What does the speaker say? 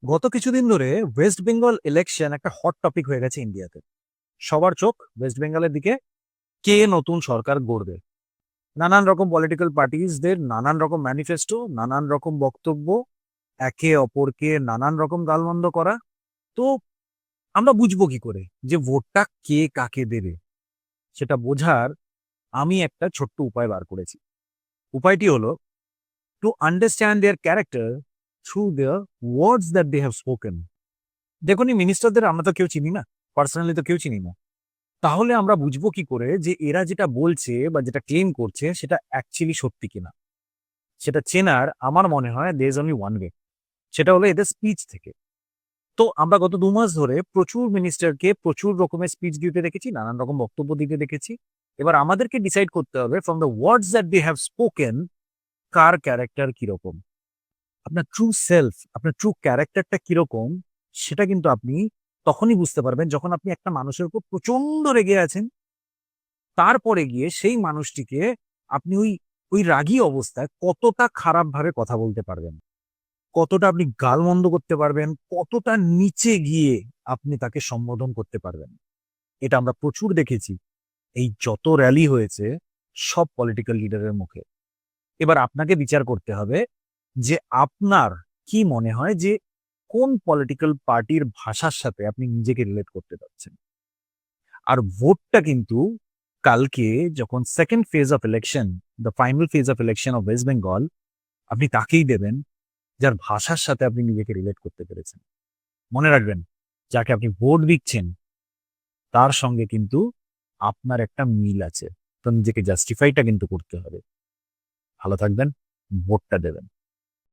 গত কিছুদিন ধরে ওয়েস্ট বেঙ্গল ইলেকশন একটা হট টপিক হয়ে গেছে ইন্ডিয়াতে। সবার চোখ ওয়েস্ট বেঙ্গলের দিকে। কে নতুন সরকার গড়বে? নানান রকম পলিটিক্যাল পার্টিজদের নানান রকম ম্যানিফেস্টো, নানান রকম বক্তব্য, একে অপরকে নানান রকম গালমন্দ করা। তো আমরা বুঝবো কি করে যে ভোটটা কে কাকে দেবে? সেটা বোঝার আমি একটা ছোট্ট উপায় বার করেছি। উপায়টি হলো to understand their character through their words that they have spoken. দেখুন, এই মিনিস্টারদের আমরা তো কেউ চিনি না, পার্সোনালি তো কেউ চিনি না। তাহলে আমরা বুঝবো কি করে যে এরা যেটা বলছে বা যেটা ক্লেম করছে সেটা অ্যাকচুয়ালি সত্যি কিনা? সেটা চেনার আমার মনে হয় there is only one way, সেটা হলো এদের স্পিচ থেকে। তো আমরা গত ২ মাস ধরে প্রচুর মিনিস্টারকে প্রচুর রকমের স্পিচ দিতে দেখেছি, নানান রকম বক্তব্য দিতে দেখেছি। এবার আমাদেরকে ডিসাইড করতে হবে from the words that they have spoken, কার ক্যারেক্টার কিরকম। আপনার ট্রু সেলফ, আপনার ট্রু ক্যারেক্টারটা কিরকম, সেটা কিন্তু আপনি তখনই বুঝতে পারবেন যখন আপনি একটা মানুষের উপর প্রচন্ড রেগে আছেন, তারপরে গিয়ে সেই মানুষটিকে আপনি ওই ওই রাগী অবস্থায় কতটা খারাপভাবে কথা বলতে পারবেন, কতটা আপনি গালমন্দ করতে পারবেন, কতটা নিচে গিয়ে আপনি তাকে সম্বোধন করতে পারবেন। এটা আমরা প্রচুর দেখেছি এই যত র্যালি হয়েছে সব পলিটিক্যাল লিডারের মুখে। এবার আপনাকে বিচার করতে হবে যে আপনার কি মনে হয় যে কোন পলিটিক্যাল পার্টির ভাষার সাথে আপনি নিজেকে রিলেট করতে পারছেন। আর ভোটটা কিন্তু কালকে যখন second phase of election, the final phase of election of West Bengal, আপনি তাকেই দেবেন যার ভাষার সাথে আপনি নিজেকে রিলেট করতে পেরেছেন। মনে রাখবেন, যাকে আপনি ভোট দিচ্ছেন তার সঙ্গে কিন্তু আপনার একটা মিল আছে। তো নিজেকে জাস্টিফাইটা কিন্তু করতে হবে। ভালো থাকবেন, ভোটটা দেবেন।